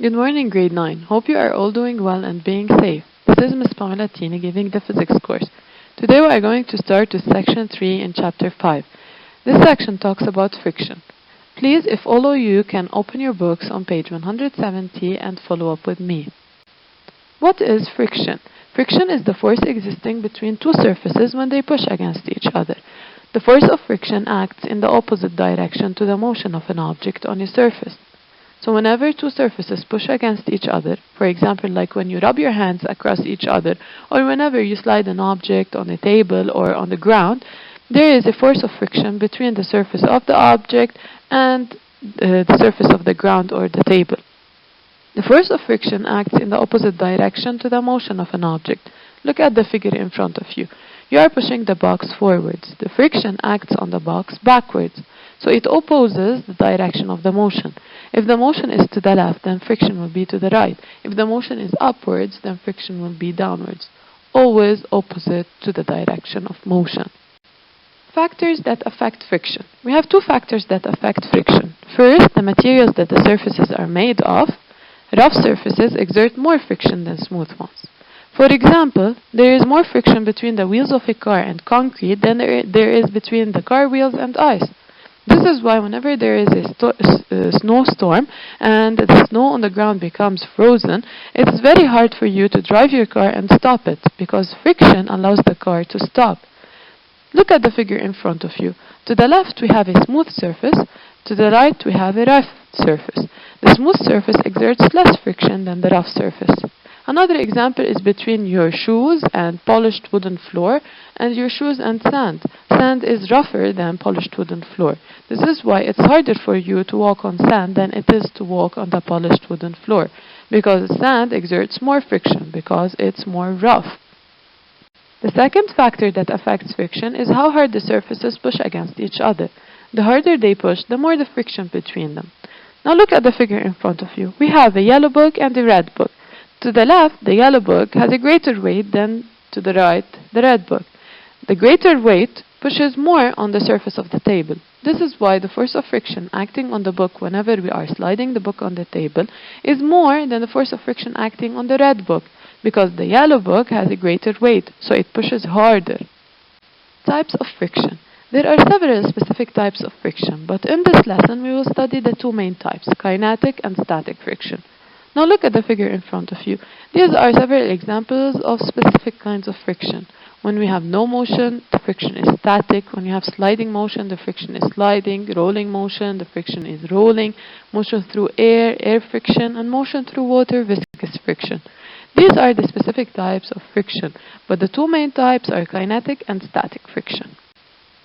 Good morning, grade 9. Hope you are all doing well and being safe. This is Miss Pamela giving the physics course. Today we are going to start with section 3 in chapter 5. This section talks about friction. Please, if all of you can open your books on page 170 and follow up with me. What is friction? Friction is the force existing between two surfaces when they push against each other. The force of friction acts in the opposite direction to the motion of an object on a surface. So whenever two surfaces push against each other, for example, like when you rub your hands across each other, or whenever you slide an object on a table or on the ground, there is a force of friction between the surface of the object and the surface of the ground or the table. The force of friction acts in the opposite direction to the motion of an object. Look at the figure in front of you. You are pushing the box forwards. The friction acts on the box backwards. So it opposes the direction of the motion. If the motion is to the left, then friction will be to the right. If the motion is upwards, then friction will be downwards. Always opposite to the direction of motion. Factors that affect friction. We have two factors that affect friction. First, the materials that the surfaces are made of. Rough surfaces exert more friction than smooth ones. For example, there is more friction between the wheels of a car and concrete than there is between the car wheels and ice. This is why whenever there is a snowstorm and the snow on the ground becomes frozen, it's very hard for you to drive your car and stop it because friction allows the car to stop. Look at the figure in front of you. To the left we have a smooth surface, to the right we have a rough surface. The smooth surface exerts less friction than the rough surface. Another example is between your shoes and polished wooden floor and your shoes and sand. Sand is rougher than polished wooden floor. This is why it's harder for you to walk on sand than it is to walk on the polished wooden floor, because sand exerts more friction because it's more rough. The second factor that affects friction is how hard the surfaces push against each other. The harder they push, the more the friction between them. Now look at the figure in front of you. We have a yellow book and a red book. To the left, the yellow book has a greater weight than to the right, the red book. The greater weight pushes more on the surface of the table. This is why the force of friction acting on the book whenever we are sliding the book on the table is more than the force of friction acting on the red book, because the yellow book has a greater weight, so it pushes harder. Types of friction. There are several specific types of friction, but in this lesson we will study the two main types, kinetic and static friction. Now look at the figure in front of you. These are several examples of specific kinds of friction. When we have no motion, the friction is static. When you have sliding motion, the friction is sliding. Rolling motion, the friction is rolling. Motion through air, air friction, and motion through water, viscous friction. These are the specific types of friction, but the two main types are kinetic and static friction.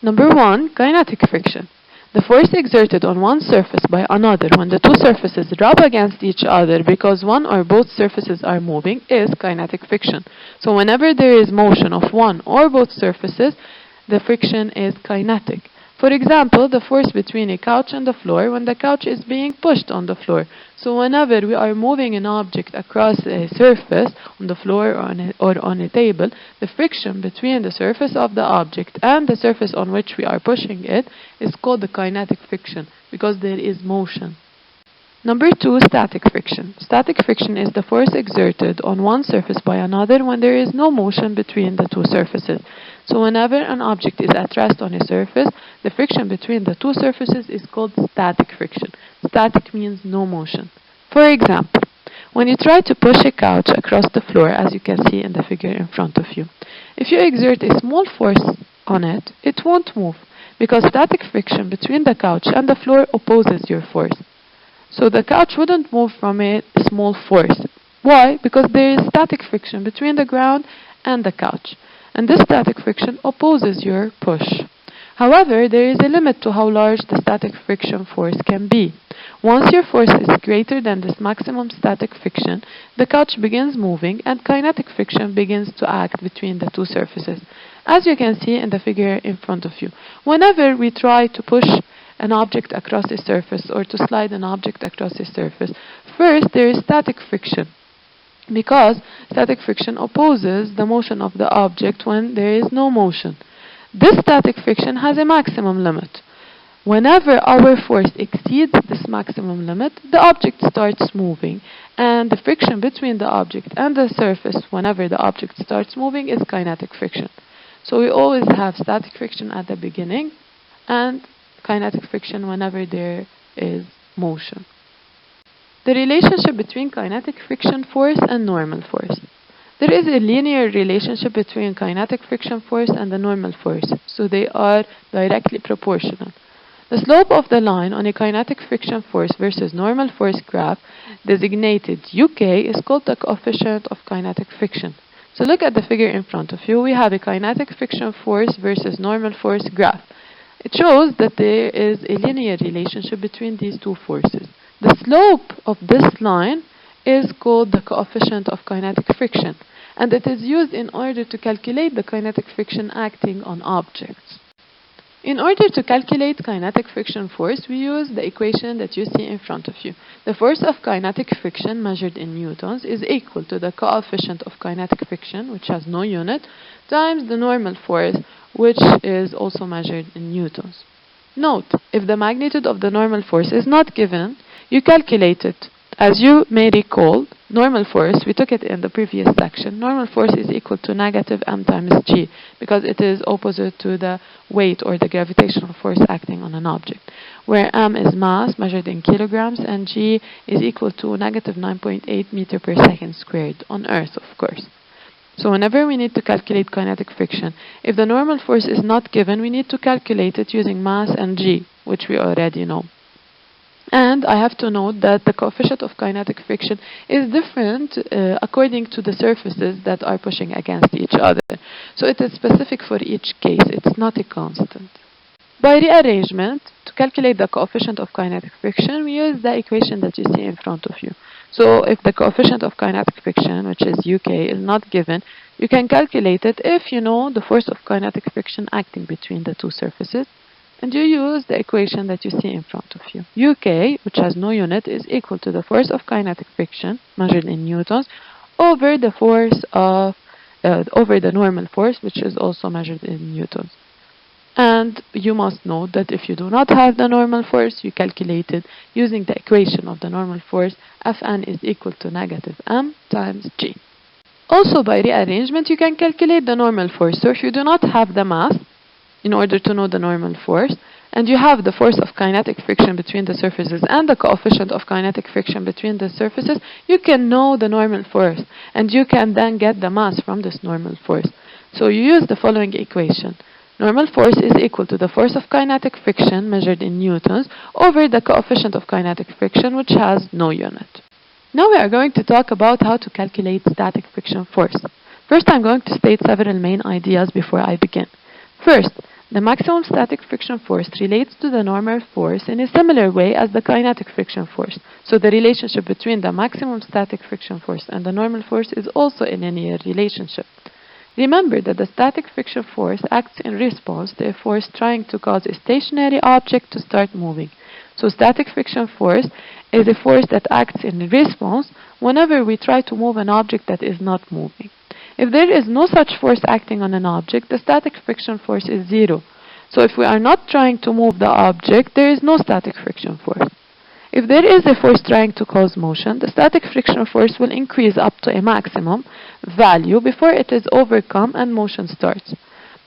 Number 1, kinetic friction. The force exerted on one surface by another when the two surfaces rub against each other because one or both surfaces are moving is kinetic friction. So whenever there is motion of one or both surfaces, the friction is kinetic. For example, the force between a couch and the floor when the couch is being pushed on the floor. So whenever we are moving an object across a surface on the floor or on a table, the friction between the surface of the object and the surface on which we are pushing it is called the kinetic friction because there is motion. Number 2, static friction. Static friction is the force exerted on one surface by another when there is no motion between the two surfaces. So whenever an object is at rest on a surface, the friction between the two surfaces is called static friction. Static means no motion. For example, when you try to push a couch across the floor, as you can see in the figure in front of you, if you exert a small force on it, it won't move because static friction between the couch and the floor opposes your force. So the couch wouldn't move from a small force. Why? Because there is static friction between the ground and the couch. And this static friction opposes your push. However, there is a limit to how large the static friction force can be. Once your force is greater than this maximum static friction, the couch begins moving and kinetic friction begins to act between the two surfaces. As you can see in the figure in front of you, whenever we try to push an object across a surface or to slide an object across a surface, first there is static friction because static friction opposes the motion of the object when there is no motion. This static friction has a maximum limit. Whenever our force exceeds this maximum limit, the object starts moving And the friction between the object and the surface whenever the object starts moving is kinetic friction. So we always have static friction at the beginning and kinetic friction whenever there is motion. The relationship between kinetic friction force and normal force. There is a linear relationship between kinetic friction force and the normal force, so they are directly proportional. The slope of the line on a kinetic friction force versus normal force graph, designated UK, is called the coefficient of kinetic friction. So look at the figure in front of you. We have a kinetic friction force versus normal force graph. It shows that there is a linear relationship between these two forces. The slope of this line is called the coefficient of kinetic friction, and it is used in order to calculate the kinetic friction acting on objects. In order to calculate kinetic friction force, we use the equation that you see in front of you. The force of kinetic friction measured in newtons is equal to the coefficient of kinetic friction, which has no unit, times the normal force, which is also measured in newtons. Note, if the magnitude of the normal force is not given, you calculate it. As you may recall, normal force, we took it in the previous section, normal force is equal to negative m times g, because it is opposite to the weight or the gravitational force acting on an object, where m is mass measured in kilograms and g is equal to negative 9.8 meter per second squared, on Earth, of course. So whenever we need to calculate kinetic friction, if the normal force is not given, we need to calculate it using mass and g, which we already know. And I have to note that the coefficient of kinetic friction is different according to the surfaces that are pushing against each other. So it is specific for each case. It's not a constant. By rearrangement, to calculate the coefficient of kinetic friction, we use the equation that you see in front of you. So if the coefficient of kinetic friction, which is UK, is not given, you can calculate it if you know the force of kinetic friction acting between the two surfaces. And you use the equation that you see in front of you. UK, which has no unit, is equal to the force of kinetic friction, measured in newtons, over the force of over the normal force, which is also measured in newtons. And you must note that if you do not have the normal force, you calculate it using the equation of the normal force. Fn is equal to negative m times g. Also, by rearrangement, you can calculate the normal force. So if you do not have the mass, in order to know the normal force, and you have the force of kinetic friction between the surfaces and the coefficient of kinetic friction between the surfaces, you can know the normal force, and you can then get the mass from this normal force. So you use the following equation. Normal force is equal to the force of kinetic friction measured in newtons over the coefficient of kinetic friction, which has no unit. Now we are going to talk about how to calculate static friction force. First, I'm going to state several main ideas before I begin. First, the maximum static friction force relates to the normal force in a similar way as the kinetic friction force. So the relationship between the maximum static friction force and the normal force is also a linear relationship. Remember that the static friction force acts in response to a force trying to cause a stationary object to start moving. So static friction force is a force that acts in response whenever we try to move an object that is not moving. If there is no such force acting on an object, the static friction force is zero. So if we are not trying to move the object, there is no static friction force. If there is a force trying to cause motion, the static friction force will increase up to a maximum value before it is overcome and motion starts.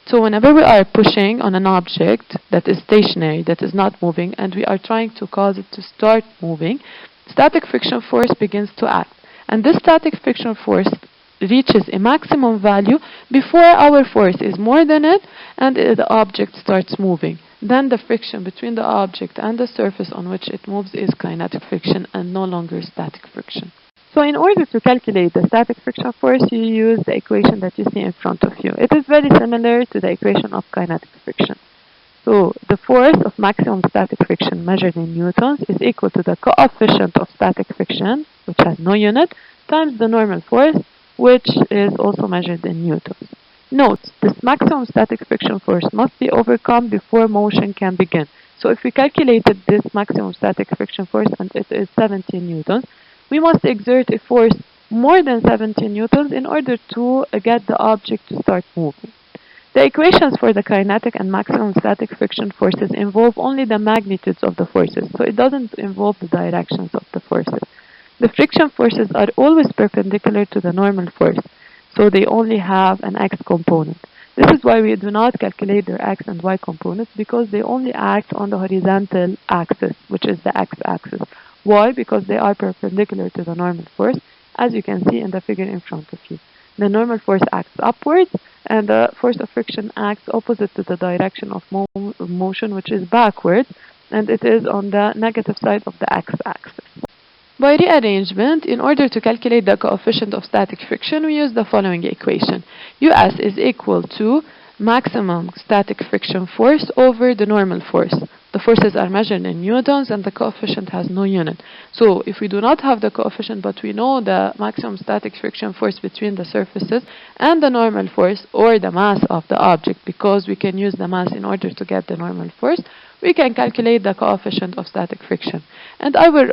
So whenever we are pushing on an object that is stationary, that is not moving, and we are trying to cause it to start moving, static friction force begins to act. And this static friction force reaches a maximum value before our force is more than it and the object starts moving. Then the friction between the object and the surface on which it moves is kinetic friction and no longer static friction. So in order to calculate the static friction force, you use the equation that you see in front of you. It is very similar to the equation of kinetic friction. So the force of maximum static friction measured in newtons is equal to the coefficient of static friction, which has no unit, times the normal force, which is also measured in newtons. Note, this maximum static friction force must be overcome before motion can begin. So if we calculated this maximum static friction force and it is 17 newtons, we must exert a force more than 17 newtons in order to get the object to start moving. The equations for the kinetic and maximum static friction forces involve only the magnitudes of the forces, so it doesn't involve the directions of the forces. The friction forces are always perpendicular to the normal force, so they only have an x component. This is why we do not calculate their x and y components, because they only act on the horizontal axis, which is the x-axis. Why? Because they are perpendicular to the normal force, as you can see in the figure in front of you. The normal force acts upwards, and the force of friction acts opposite to the direction of motion, which is backwards, and it is on the negative side of the x-axis. By rearrangement, in order to calculate the coefficient of static friction, we use the following equation. US is equal to maximum static friction force over the normal force. The forces are measured in newtons and the coefficient has no unit. So if we do not have the coefficient but we know the maximum static friction force between the surfaces and the normal force, or the mass of the object, because we can use the mass in order to get the normal force, we can calculate the coefficient of static friction. And I will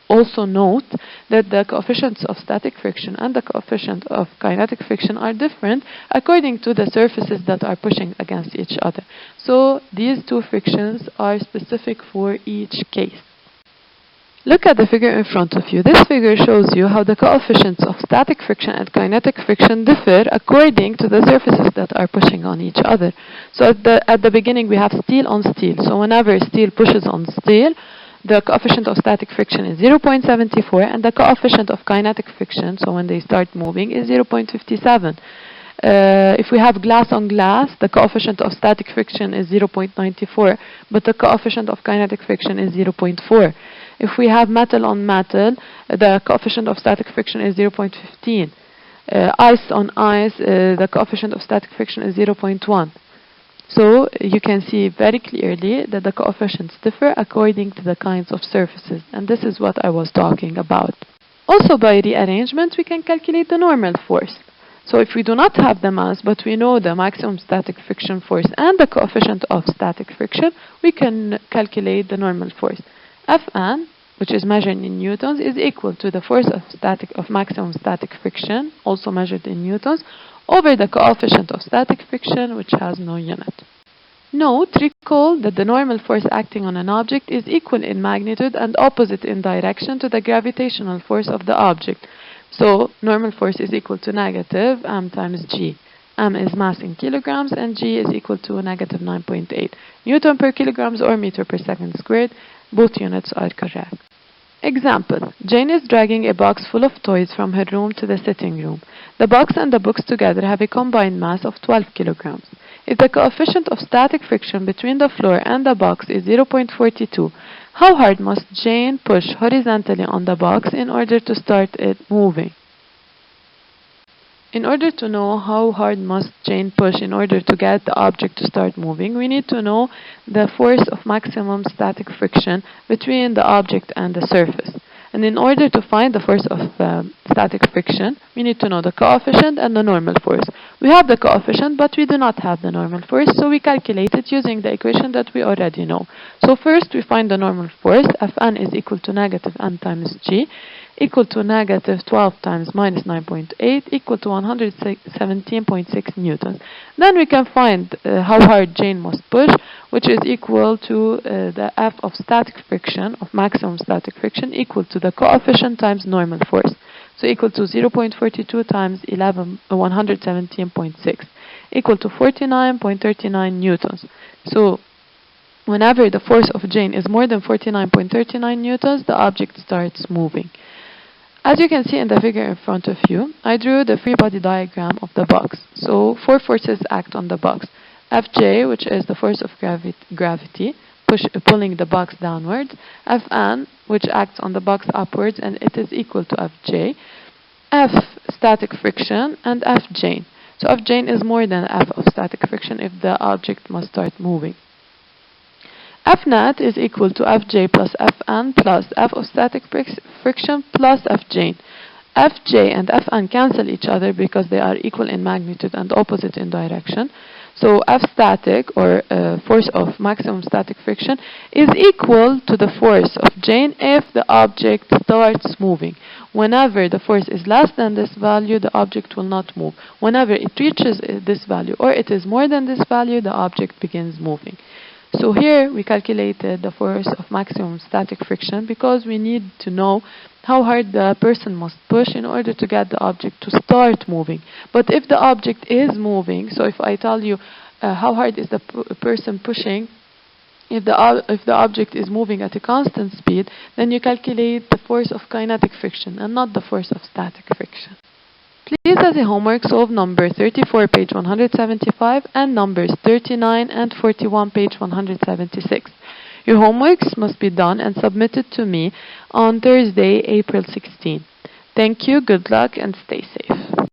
also note that the coefficients of static friction and the coefficient of kinetic friction are different according to the surfaces that are pushing against each other. So these two frictions are specific for each case. Look at the figure in front of you. This figure shows you how the coefficients of static friction and kinetic friction differ according to the surfaces that are pushing on each other. So at the beginning we have steel on steel. So whenever steel pushes on steel, the coefficient of static friction is 0.74 and the coefficient of kinetic friction, so when they start moving, is 0.57. If we have glass on glass, the coefficient of static friction is 0.94, but the coefficient of kinetic friction is 0.4. If we have metal on metal, the coefficient of static friction is 0.15. Ice on ice, the coefficient of static friction is 0.1. So you can see very clearly that the coefficients differ according to the kinds of surfaces, and this is what I was talking about. Also, by rearrangement, we can calculate the normal force. So if we do not have the mass, but we know the maximum static friction force and the coefficient of static friction, we can calculate the normal force. Fn, which is measured in newtons, is equal to the force of maximum static friction, also measured in newtons, over the coefficient of static friction, which has no unit. Recall that the normal force acting on an object is equal in magnitude and opposite in direction to the gravitational force of the object. So normal force is equal to negative m times g. M is mass in kilograms and g is equal to negative 9.8 Newton per kilograms or meter per second squared. Both units are correct. Example: Jane is dragging a box full of toys from her room to the sitting room. The box and the books together have a combined mass of 12 kilograms. If the coefficient of static friction between the floor and the box is 0.42, how hard must Jane push horizontally on the box in order to start it moving? In order to know how hard must Jane push in order to get the object to start moving, we need to know the force of maximum static friction between the object and the surface. And in order to find the force of static friction, we need to know the coefficient and the normal force. We have the coefficient, but we do not have the normal force, so we calculate it using the equation that we already know. So first we find the normal force. Fn is equal to negative n times g, equal to negative 12 times minus 9.8, equal to 117.6 newtons. Then we can find how hard Jane must push, which is equal to the F of static friction, of maximum static friction, equal to the coefficient times normal force. So equal to 0.42 times 117.6, equal to 49.39 newtons. So whenever the force of Jane is more than 49.39 newtons, the object starts moving. As you can see in the figure in front of you, I drew the free body diagram of the box. So four forces act on the box. Fj, which is the force of gravity, pulling the box downwards. Fn, which acts on the box upwards, and it is equal to Fj. F, static friction, and Fj. So Fj is more than F of static friction if the object must start moving. Fnat is equal to Fj plus Fn plus F of static friction plus Fj. Fj and Fn cancel each other because they are equal in magnitude and opposite in direction. So F static, or force of maximum static friction, is equal to the force of Jane if the object starts moving. Whenever the force is less than this value, the object will not move. Whenever it reaches this value or it is more than this value, the object begins moving. So here we calculated the force of maximum static friction because we need to know how hard the person must push in order to get the object to start moving. But if the object is moving, so if I tell you how hard is the person pushing, if the object is moving at a constant speed, then you calculate the force of kinetic friction and not the force of static friction. Please, as a homework, solve number 34, page 175, and numbers 39 and 41, page 176. Your homeworks must be done and submitted to me on Thursday, April 16. Thank you, good luck, and stay safe.